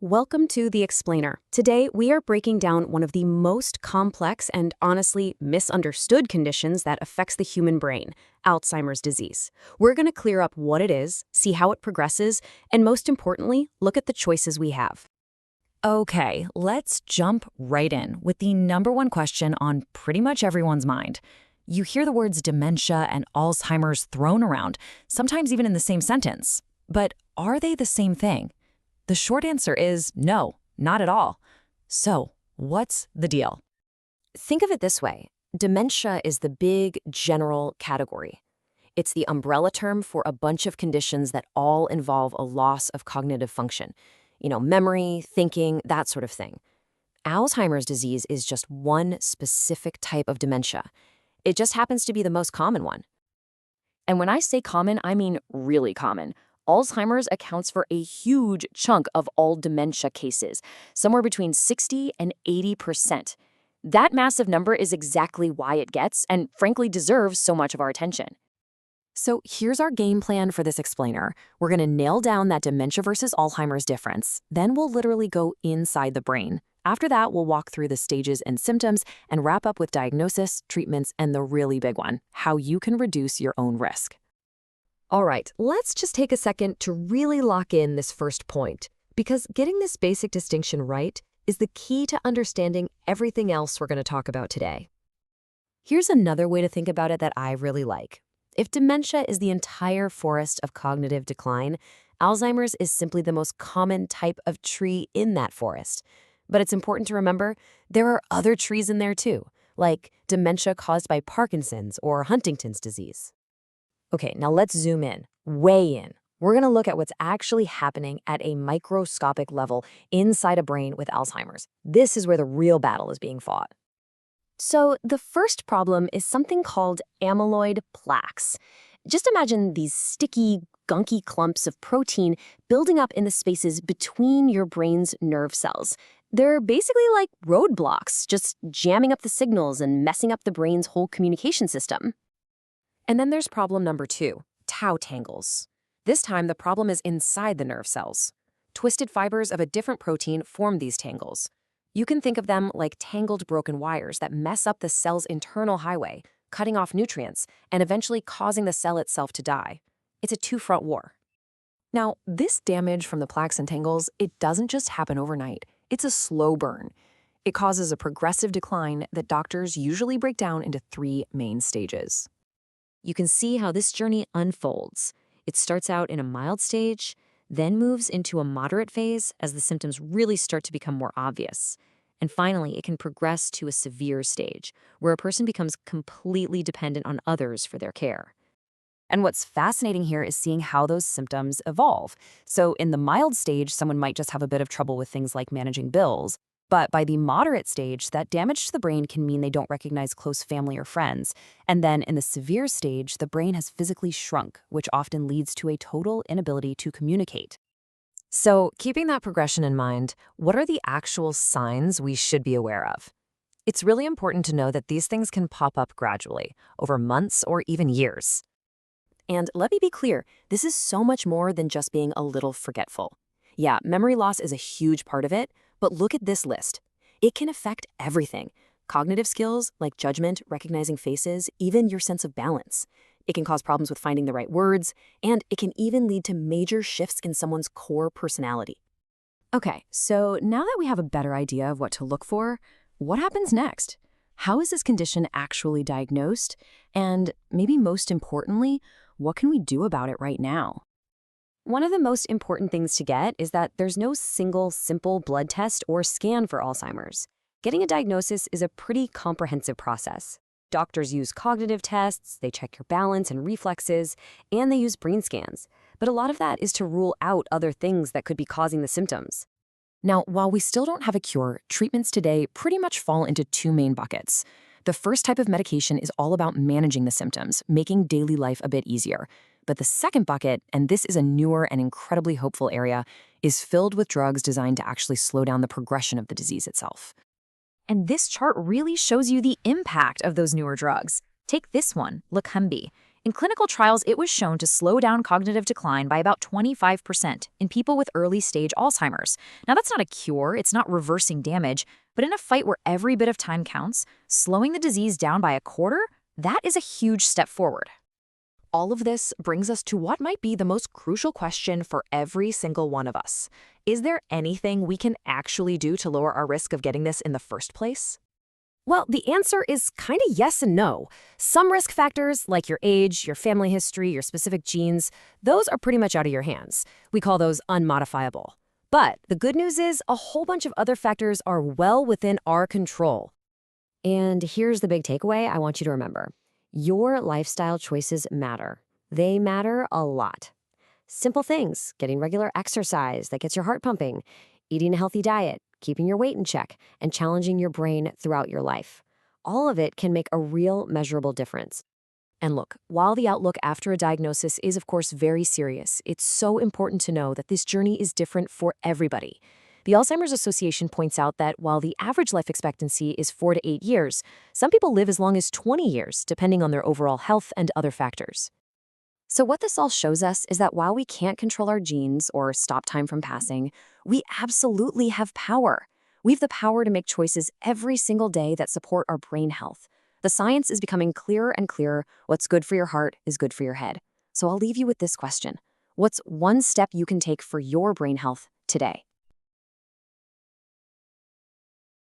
Welcome to The Explainer. Today, we are breaking down one of the most complex and honestly misunderstood conditions that affects the human brain, Alzheimer's disease. We're going to clear up what it is, see how it progresses, and most importantly, look at the choices we have. Okay, let's jump right in with the number one question on pretty much everyone's mind. You hear the words dementia and Alzheimer's thrown around, sometimes even in the same sentence. But are they the same thing? The short answer is no, not at all. So, what's the deal? Think of it this way. Dementia is the big, general category. It's the umbrella term for a bunch of conditions that all involve a loss of cognitive function. Memory, thinking, that sort of thing. Alzheimer's disease is just one specific type of dementia. It just happens to be the most common one. And when I say common, I mean really common. Alzheimer's accounts for a huge chunk of all dementia cases, somewhere between 60 and 80%. That massive number is exactly why it gets, and frankly deserves, so much of our attention. So here's our game plan for this explainer. We're going to nail down that dementia versus Alzheimer's difference. Then we'll literally go inside the brain. After that, we'll walk through the stages and symptoms and wrap up with diagnosis, treatments, and the really big one, how you can reduce your own risk. All right, let's just take a second to really lock in this first point, because getting this basic distinction right is the key to understanding everything else we're going to talk about today. Here's another way to think about it that I really like. If dementia is the entire forest of cognitive decline, Alzheimer's is simply the most common type of tree in that forest. But it's important to remember there are other trees in there too, like dementia caused by Parkinson's or Huntington's disease. Okay, now let's zoom in, way in. We're going to look at what's actually happening at a microscopic level inside a brain with Alzheimer's. This is where the real battle is being fought. So the first problem is something called amyloid plaques. Just imagine these sticky, gunky clumps of protein building up in the spaces between your brain's nerve cells. They're basically like roadblocks, just jamming up the signals and messing up the brain's whole communication system. And then there's problem number 2, tau tangles. This time, the problem is inside the nerve cells. Twisted fibers of a different protein form these tangles. You can think of them like tangled broken wires that mess up the cell's internal highway, cutting off nutrients, and eventually causing the cell itself to die. It's a two-front war. Now, this damage from the plaques and tangles, it doesn't just happen overnight. It's a slow burn. It causes a progressive decline that doctors usually break down into 3 main stages. You can see how this journey unfolds. It starts out in a mild stage, then moves into a moderate phase as the symptoms really start to become more obvious. And finally, it can progress to a severe stage, where a person becomes completely dependent on others for their care. And what's fascinating here is seeing how those symptoms evolve. So in the mild stage, someone might just have a bit of trouble with things like managing bills. But by the moderate stage, that damage to the brain can mean they don't recognize close family or friends. And then in the severe stage, the brain has physically shrunk, which often leads to a total inability to communicate. So, keeping that progression in mind, what are the actual signs we should be aware of? It's really important to know that these things can pop up gradually, over months or even years. And let me be clear, this is so much more than just being a little forgetful. Yeah, memory loss is a huge part of it, but look at this list. It can affect everything. Cognitive skills like judgment, recognizing faces, even your sense of balance. It can cause problems with finding the right words, and it can even lead to major shifts in someone's core personality. Okay, so now that we have a better idea of what to look for, what happens next? How is this condition actually diagnosed? And maybe most importantly, what can we do about it right now? One of the most important things to get is that there's no single simple blood test or scan for Alzheimer's. Getting a diagnosis is a pretty comprehensive process. Doctors use cognitive tests, they check your balance and reflexes, and they use brain scans. But a lot of that is to rule out other things that could be causing the symptoms. Now, while we still don't have a cure, treatments today pretty much fall into 2 main buckets. The first type of medication is all about managing the symptoms, making daily life a bit easier. But the second bucket, and this is a newer and incredibly hopeful area, is filled with drugs designed to actually slow down the progression of the disease itself. And this chart really shows you the impact of those newer drugs. Take this one, Leqembi. In clinical trials, it was shown to slow down cognitive decline by about 25% in people with early-stage Alzheimer's. Now, that's not a cure, it's not reversing damage, but in a fight where every bit of time counts, slowing the disease down by a quarter, that is a huge step forward. All of this brings us to what might be the most crucial question for every single one of us. Is there anything we can actually do to lower our risk of getting this in the first place? Well, the answer is kind of yes and no. Some risk factors, like your age, your family history, your specific genes, those are pretty much out of your hands. We call those unmodifiable. But the good news is a whole bunch of other factors are well within our control. And here's the big takeaway I want you to remember. Your lifestyle choices matter. They matter a lot. Simple things, getting regular exercise that gets your heart pumping, eating a healthy diet, keeping your weight in check, and challenging your brain throughout your life. All of it can make a real measurable difference. And look, while the outlook after a diagnosis is of course very serious, it's so important to know that this journey is different for everybody. The Alzheimer's Association points out that while the average life expectancy is 4 to 8 years, some people live as long as 20 years, depending on their overall health and other factors. So what this all shows us is that while we can't control our genes or stop time from passing, we absolutely have power. We have the power to make choices every single day that support our brain health. The science is becoming clearer and clearer. What's good for your heart is good for your head. So I'll leave you with this question. What's one step you can take for your brain health today?